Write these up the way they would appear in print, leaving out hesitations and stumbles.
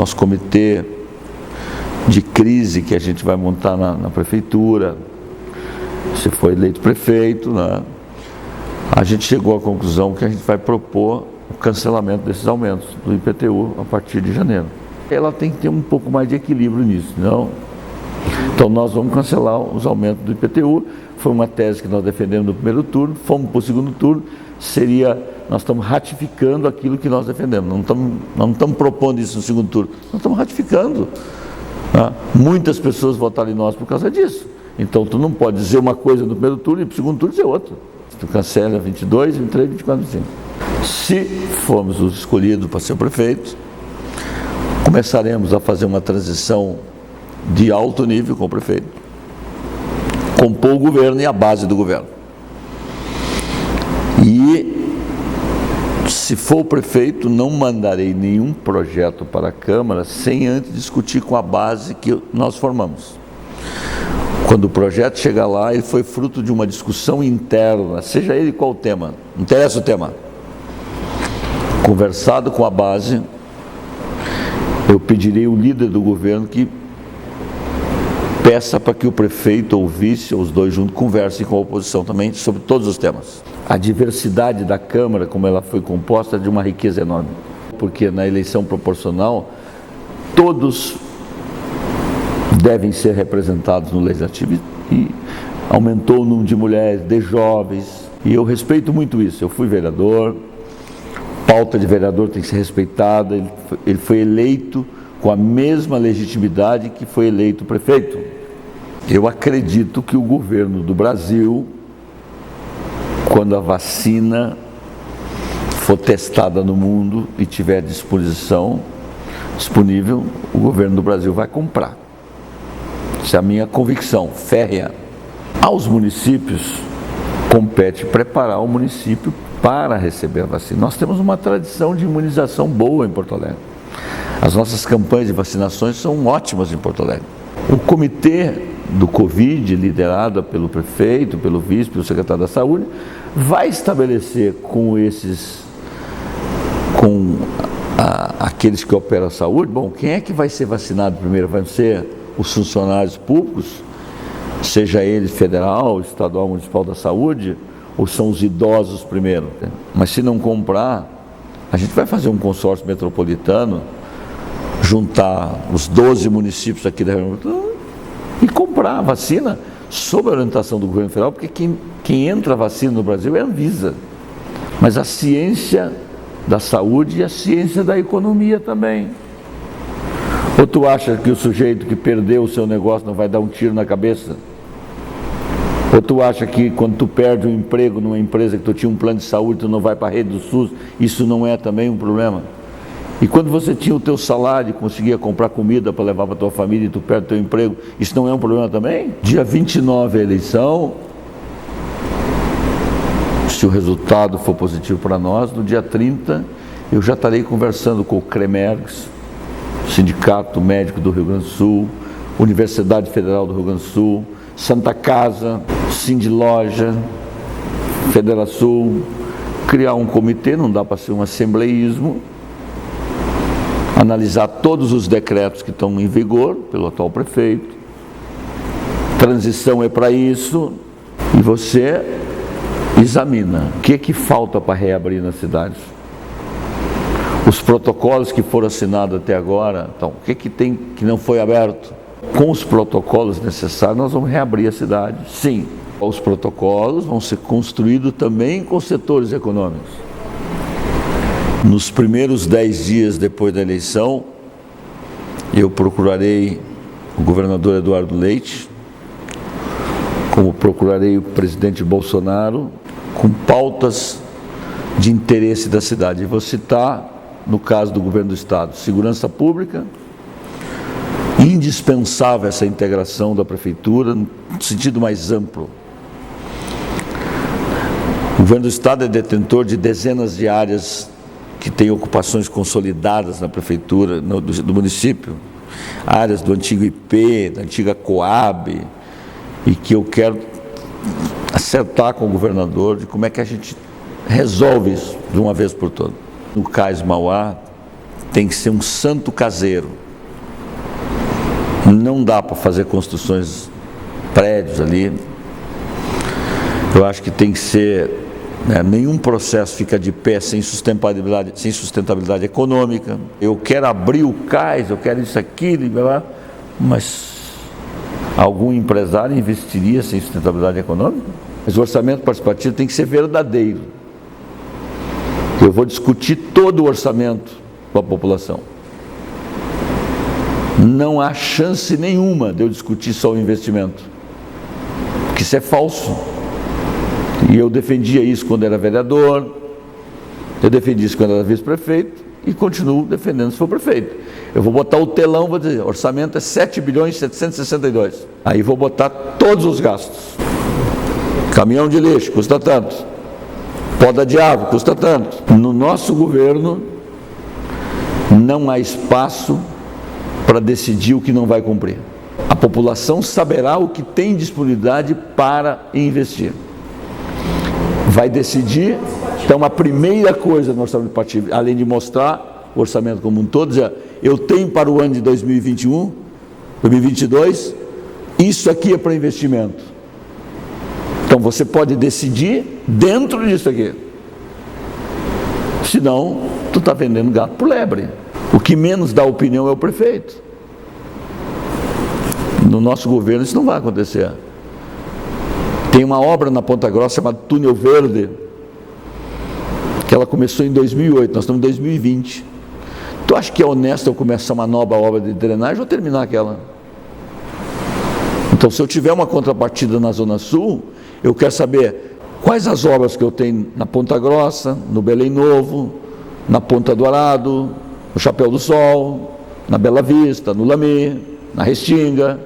nosso comitê de crise que a gente vai montar na prefeitura, se for eleito prefeito, né? A gente chegou à conclusão que a gente vai propor o cancelamento desses aumentos do IPTU a partir de janeiro. Ela tem que ter um pouco mais de equilíbrio nisso, não? Então nós vamos cancelar os aumentos do IPTU. Foi uma tese que nós defendemos no primeiro turno, fomos para o segundo turno, nós estamos ratificando aquilo que nós defendemos, não estamos propondo isso no segundo turno, nós estamos ratificando. Tá? Muitas pessoas votaram em nós por causa disso. Então tu não pode dizer uma coisa no primeiro turno e no segundo turno dizer outra. Tu cancela 22, 23, 24, 25. Se formos os escolhidos para ser prefeito, começaremos a fazer uma transição de alto nível com o prefeito, compor o governo e a base do governo. E se for o prefeito, não mandarei nenhum projeto para a Câmara sem antes discutir com a base que nós formamos. Quando o projeto chegar lá, ele foi fruto de uma discussão interna, seja ele qual o tema, não interessa o tema. Conversado com a base, eu pedirei ao líder do governo que peça para que o prefeito ou o vice, ou os dois juntos, conversem com a oposição também sobre todos os temas. A diversidade da Câmara, como ela foi composta, é de uma riqueza enorme. Porque na eleição proporcional, todos devem ser representados no Legislativo e aumentou o número de mulheres, de jovens, e eu respeito muito isso. Eu fui vereador, pauta de vereador tem que ser respeitada, ele foi eleito com a mesma legitimidade que foi eleito prefeito. Eu acredito que o governo do Brasil, quando a vacina for testada no mundo e tiver disponível, o governo do Brasil vai comprar. Essa é a minha convicção férrea. Aos municípios, compete preparar o município para receber a vacina. Nós temos uma tradição de imunização boa em Porto Alegre. As nossas campanhas de vacinações são ótimas em Porto Alegre. O comitê do Covid, liderado pelo prefeito, pelo vice, pelo secretário da Saúde, vai estabelecer com aqueles que operam a saúde, bom, quem é que vai ser vacinado primeiro? Vai ser os funcionários públicos, seja ele federal, estadual, municipal da saúde, ou são os idosos primeiro? Mas se não comprar, a gente vai fazer um consórcio metropolitano, juntar os 12 municípios aqui da região e comprar a vacina sob a orientação do governo federal, porque quem entra a vacina no Brasil é a Anvisa. Mas a ciência da saúde e a ciência da economia também. Ou tu acha que o sujeito que perdeu o seu negócio não vai dar um tiro na cabeça? Ou tu acha que quando tu perde um emprego numa empresa que tu tinha um plano de saúde, tu não vai para a rede do SUS, isso não é também um problema? E quando você tinha o teu salário e conseguia comprar comida para levar para a tua família e tu perde o teu emprego, isso não é um problema também? Dia 29 é a eleição, se o resultado for positivo para nós, no dia 30 eu já estarei conversando com o CREMERGS, Sindicato Médico do Rio Grande do Sul, Universidade Federal do Rio Grande do Sul, Santa Casa, Sindiloja, Federação, criar um comitê, não dá para ser um assembleísmo, analisar todos os decretos que estão em vigor pelo atual prefeito, transição é para isso, e você examina o que falta para reabrir nas cidades. Os protocolos que foram assinados até agora, então, o que tem que não foi aberto? Com os protocolos necessários, nós vamos reabrir a cidade, sim. Os protocolos vão ser construídos também com setores econômicos. Nos primeiros 10 dias depois da eleição, eu procurarei o governador Eduardo Leite, como procurarei o presidente Bolsonaro, com pautas de interesse da cidade. Eu vou citar, no caso do governo do Estado, segurança pública, indispensável essa integração da prefeitura, no sentido mais amplo. O governo do Estado é detentor de dezenas de áreas que têm ocupações consolidadas na prefeitura, do município, áreas do antigo IP, da antiga Coab, e que eu quero acertar com o governador de como é que a gente resolve isso de uma vez por todas. No Cais Mauá, tem que ser um santo caseiro. Não dá para fazer construções, prédios ali. Eu acho que tem que ser, nenhum processo fica de pé sem sustentabilidade econômica. Eu quero abrir o cais, eu quero isso, aquilo, mas algum empresário investiria sem sustentabilidade econômica? Mas o orçamento participativo tem que ser verdadeiro. Eu vou discutir todo o orçamento com a população. Não há chance nenhuma de eu discutir só o investimento, porque isso é falso. E eu defendia isso quando era vereador, eu defendi isso quando era vice-prefeito e continuo defendendo se for prefeito. Eu vou botar o telão, vou dizer, orçamento é 7 bilhões e 762. Aí vou botar todos os gastos. Caminhão de lixo, custa tanto. Poda de árvore, custa tanto. No nosso governo, não há espaço para decidir o que não vai cumprir. A população saberá o que tem disponibilidade para investir. Vai decidir. Então, a primeira coisa no orçamento participativo, além de mostrar o orçamento como um todo, dizer, eu tenho para o ano de 2021, 2022, isso aqui é para investimento. Então, você pode decidir dentro disso aqui. Senão, tu está vendendo gato por lebre. O que menos dá opinião é o prefeito. No nosso governo isso não vai acontecer. Tem uma obra na Ponta Grossa chamada Túnel Verde, que ela começou em 2008, nós estamos em 2020. Tu acha que é honesto eu começar uma nova obra de drenagem ou terminar aquela? Então, se eu tiver uma contrapartida na Zona Sul, eu quero saber quais as obras que eu tenho na Ponta Grossa, no Belém Novo, na Ponta do Arado, no Chapéu do Sol, na Bela Vista, no Lamé, na Restinga,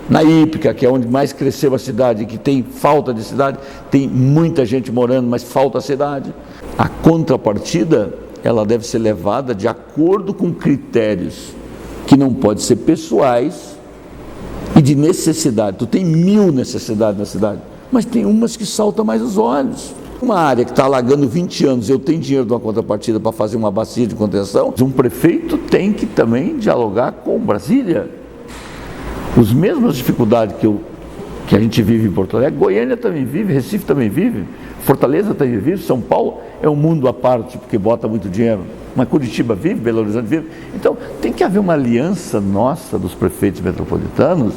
na Ípica, que é onde mais cresceu a cidade, que tem falta de cidade, tem muita gente morando, mas falta a cidade. A contrapartida, ela deve ser levada de acordo com critérios que não podem ser pessoais e de necessidade. Tu tem 1000 necessidades na cidade, mas tem umas que saltam mais os olhos. Uma área que está alagando 20 anos, eu tenho dinheiro de uma contrapartida para fazer uma bacia de contenção, um prefeito tem que também dialogar com Brasília. As mesmas dificuldades que a gente vive em Porto Alegre, Goiânia também vive, Recife também vive, Fortaleza também vive, São Paulo é um mundo à parte, porque bota muito dinheiro, mas Curitiba vive, Belo Horizonte vive. Então tem que haver uma aliança nossa dos prefeitos metropolitanos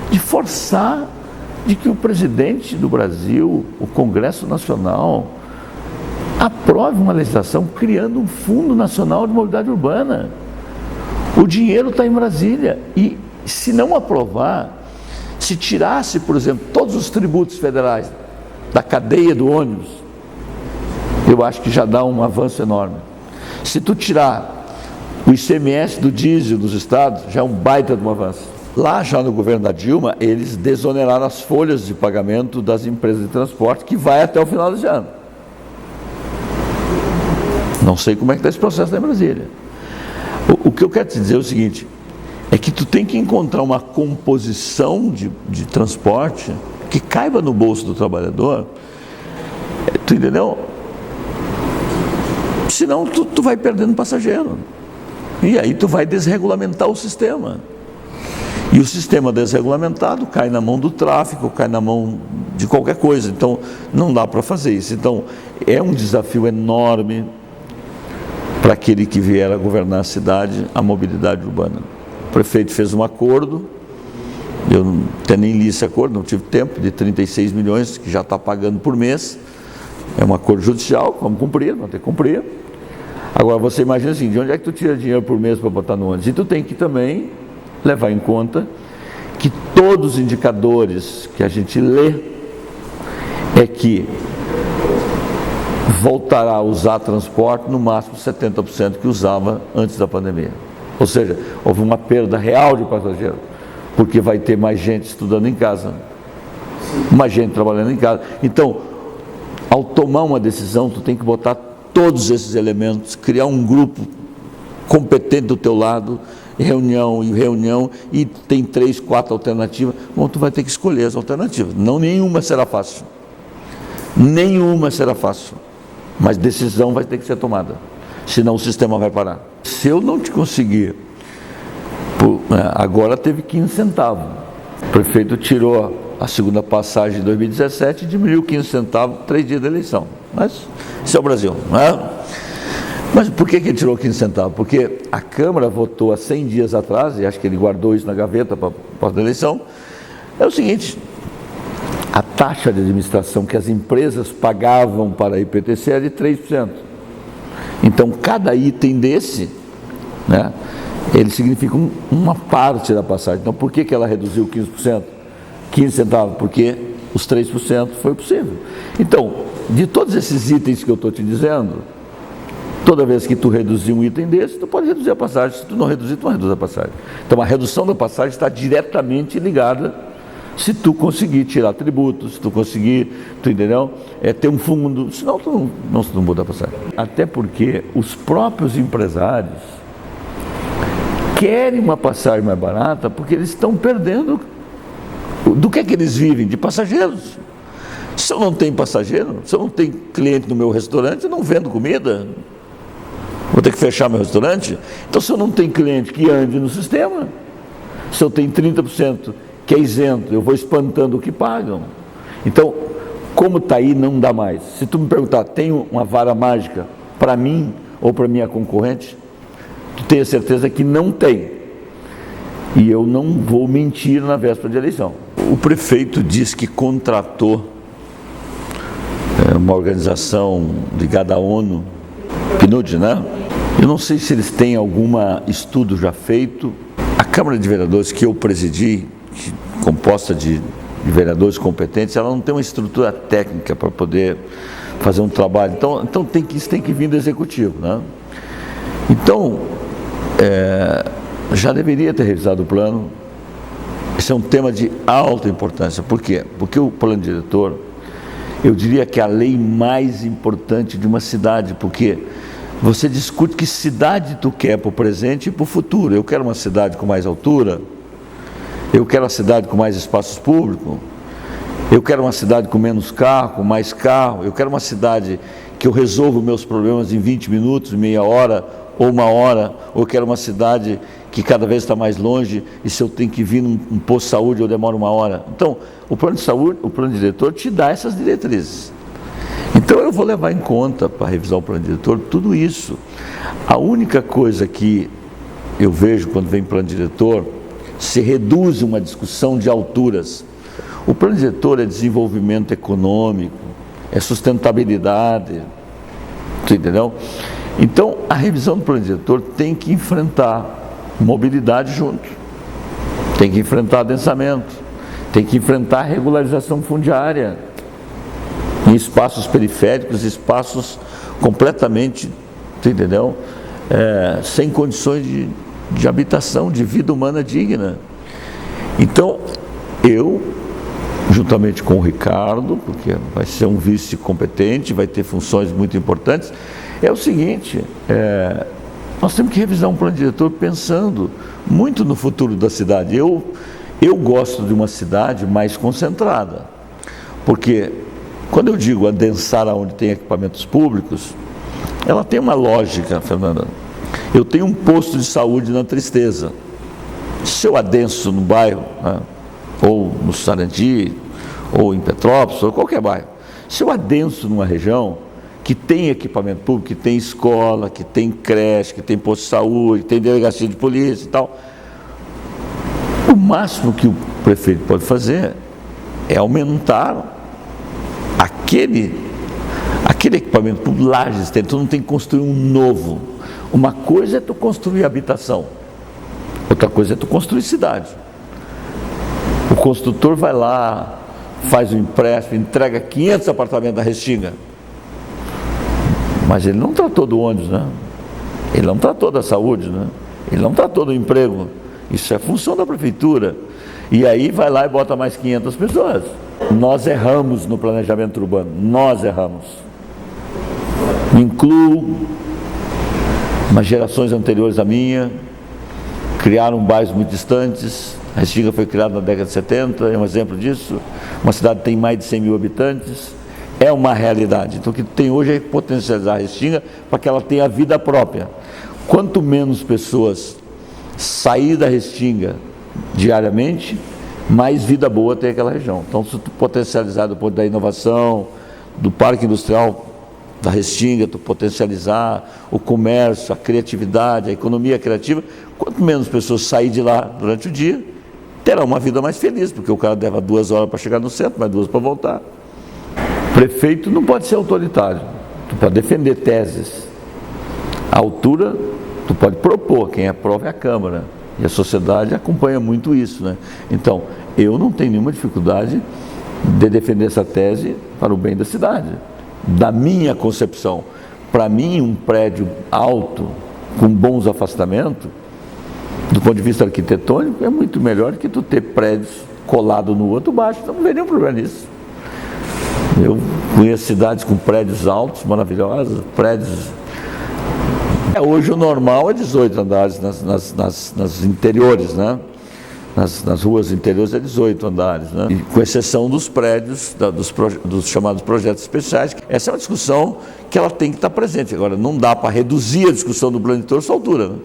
de forçar de que o presidente do Brasil, o Congresso Nacional, aprove uma legislação criando um Fundo Nacional de Mobilidade Urbana. O dinheiro está em Brasília e, se não aprovar, se tirasse, por exemplo, todos os tributos federais da cadeia do ônibus, eu acho que já dá um avanço enorme. Se tu tirar o ICMS do diesel dos estados, já é um baita de um avanço. Lá já no governo da Dilma, eles desoneraram as folhas de pagamento das empresas de transporte, que vai até o final desse ano. Não sei como é que está esse processo lá em Brasília. O que eu quero te dizer é o seguinte, é que tu tem que encontrar uma composição de transporte que caiba no bolso do trabalhador, tu entendeu? Senão tu vai perdendo passageiro, e aí tu vai desregulamentar o sistema. E o sistema desregulamentado cai na mão do tráfico, cai na mão de qualquer coisa. Então, não dá para fazer isso. Então, é um desafio enorme para aquele que vier a governar a cidade, a mobilidade urbana. O prefeito fez um acordo, eu não até nem li esse acordo, não tive tempo, de 36 milhões, que já está pagando por mês. É um acordo judicial, vamos cumprir, vamos ter que cumprir. Agora, você imagina assim, de onde é que tu tira dinheiro por mês para botar no ônibus? E tu tem que também levar em conta que todos os indicadores que a gente lê é que voltará a usar transporte no máximo 70% que usava antes da pandemia. Ou seja, houve uma perda real de passageiros, porque vai ter mais gente estudando em casa, mais gente trabalhando em casa. Então, ao tomar uma decisão, tu tem que botar todos esses elementos, criar um grupo competente do teu lado, reunião, e tem 3, 4 alternativas. Bom, tu vai ter que escolher as alternativas. Não, nenhuma será fácil. Nenhuma será fácil. Mas decisão vai ter que ser tomada. Senão o sistema vai parar. Se eu não te conseguir, agora teve 15 centavos. O prefeito tirou a segunda passagem de 2017 e diminuiu 15 centavos 3 dias da eleição. Mas isso é o Brasil, não é? Mas por que ele tirou 15 centavos? Porque a Câmara votou há 100 dias atrás, e acho que ele guardou isso na gaveta para a eleição, é o seguinte: a taxa de administração que as empresas pagavam para a IPTC era de 3%. Então, cada item desse, né, ele significa uma parte da passagem. Então, por que ela reduziu 15%? 15 centavos? Porque os 3% foi possível. Então, de todos esses itens que eu estou te dizendo, toda vez que tu reduzir um item desse, tu pode reduzir a passagem. Se tu não reduzir, tu não reduz a passagem. Então, a redução da passagem está diretamente ligada se tu conseguir tirar tributos, se tu conseguir, tu entendeu? Ter um fundo, senão tu não muda a passagem. Até porque os próprios empresários querem uma passagem mais barata porque eles estão perdendo. Do que eles vivem? De passageiros. Se eu não tenho passageiro, se eu não tenho cliente no meu restaurante, eu não vendo comida. Vou ter que fechar meu restaurante. Então, se eu não tenho cliente que ande no sistema, se eu tenho 30% que é isento, eu vou espantando o que pagam. Então, como está aí, não dá mais. Se tu me perguntar, tem uma vara mágica para mim ou para minha concorrente, tu tenha certeza que não tem. E eu não vou mentir na véspera de eleição. O prefeito diz que contratou uma organização ligada à ONU, PNUD, né? Eu não sei se eles têm algum estudo já feito. A Câmara de Vereadores que eu presidi, composta de vereadores competentes, ela não tem uma estrutura técnica para poder fazer um trabalho. Então isso tem que vir do Executivo, né? Então, já deveria ter revisado o plano. Esse é um tema de alta importância. Por quê? Porque o plano diretor, eu diria que é a lei mais importante de uma cidade, porque você discute que cidade tu quer para o presente e para o futuro. Eu quero uma cidade com mais altura, eu quero uma cidade com mais espaços públicos, eu quero uma cidade com menos carro, com mais carro, eu quero uma cidade que eu resolvo meus problemas em 20 minutos, meia hora ou uma hora, ou eu quero uma cidade que cada vez está mais longe e se eu tenho que vir num posto de saúde eu demoro uma hora. Então, o plano de saúde, o plano diretor te dá essas diretrizes. Então eu vou levar em conta, para revisar o plano diretor, tudo isso. A única coisa que eu vejo quando vem plano diretor, se reduz uma discussão de alturas. O plano diretor é desenvolvimento econômico, é sustentabilidade, entendeu? Então, a revisão do plano diretor tem que enfrentar mobilidade junto, tem que enfrentar adensamento, tem que enfrentar regularização fundiária em espaços periféricos, espaços completamente, entendeu? Sem condições de habitação, de vida humana digna. Então, eu, juntamente com o Ricardo, porque vai ser um vice competente, vai ter funções muito importantes, é o seguinte, nós temos que revisar um plano diretor pensando muito no futuro da cidade. Eu gosto de uma cidade mais concentrada, porque quando eu digo adensar aonde tem equipamentos públicos, ela tem uma lógica, Fernanda. Eu tenho um posto de saúde na Tristeza. Se eu adenso no bairro, né, ou no Sarandi, ou em Petrópolis, ou qualquer bairro, se eu adenso numa região que tem equipamento público, que tem escola, que tem creche, que tem posto de saúde, que tem delegacia de polícia e tal, o máximo que o prefeito pode fazer é aumentar aquele equipamento público lá existente. Tu não tem que construir um novo. Uma coisa é tu construir habitação, outra coisa é tu construir cidade. O construtor vai lá, faz um empréstimo, entrega 500 apartamentos da Restinga, mas ele não tratou do ônibus, né? Ele não tratou da saúde, né? Ele não tratou do emprego. Isso é função da prefeitura. E aí vai lá e bota mais 500 pessoas. Nós erramos no planejamento urbano, nós erramos. Incluo umas gerações anteriores à minha, criaram bairros muito distantes. A Restinga foi criada na década de 70, é um exemplo disso. Uma cidade que tem mais de 100 mil habitantes, é uma realidade. Então o que tem hoje é potencializar a Restinga para que ela tenha vida própria. Quanto menos pessoas sair da Restinga diariamente, mais vida boa tem aquela região. Então, se tu potencializar do ponto da inovação, do parque industrial da Restinga, tu potencializar o comércio, a criatividade, a economia criativa, quanto menos pessoas sair de lá durante o dia, terá uma vida mais feliz, porque o cara leva 2 horas para chegar no centro, mais 2 para voltar. Prefeito não pode ser autoritário, tu pode defender teses. A altura, tu pode propor, quem aprova é a Câmara. E a sociedade acompanha muito isso, né? Então, eu não tenho nenhuma dificuldade de defender essa tese para o bem da cidade. Da minha concepção, para mim, um prédio alto, com bons afastamentos, do ponto de vista arquitetônico, é muito melhor que tu ter prédios colados no outro baixo. Então, não vê nenhum problema nisso. Eu conheço cidades com prédios altos, maravilhosos, prédios... Hoje o normal é 18 andares nas interiores, né? Nas ruas interiores é 18 andares, né? E, com exceção dos prédios, dos chamados projetos especiais. Essa é uma discussão que ela tem que estar presente. Agora, não dá para reduzir a discussão do plano diretor a essa altura, né?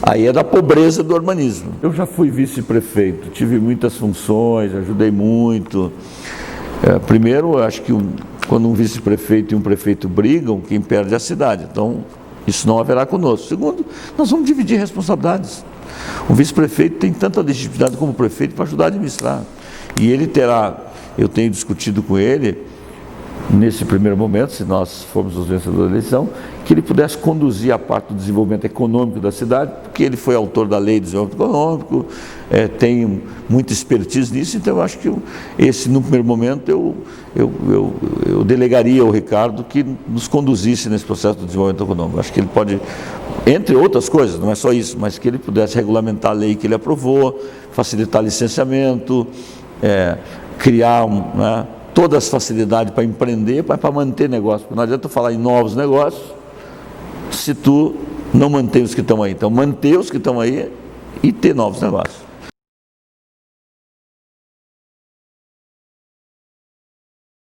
Aí é da pobreza do urbanismo. Eu já fui vice-prefeito, tive muitas funções, ajudei muito. Primeiro, acho que quando um vice-prefeito e um prefeito brigam, quem perde é a cidade. Então, isso não haverá conosco. Segundo, nós vamos dividir responsabilidades. O vice-prefeito tem tanta legitimidade como o prefeito para ajudar a administrar. E ele terá, eu tenho discutido com ele, nesse primeiro momento, se nós formos os vencedores da eleição, que ele pudesse conduzir a parte do desenvolvimento econômico da cidade, porque ele foi autor da Lei de Desenvolvimento Econômico, tem muita expertise nisso, então eu acho que no primeiro momento, eu delegaria ao Ricardo que nos conduzisse nesse processo do desenvolvimento econômico. Acho que ele pode, entre outras coisas, não é só isso, mas que ele pudesse regulamentar a lei que ele aprovou, facilitar licenciamento, criar todas as facilidades para empreender, para manter negócio. Porque não adianta falar em novos negócios se tu não mantém os que estão aí. Então, manter os que estão aí e ter novos negócios.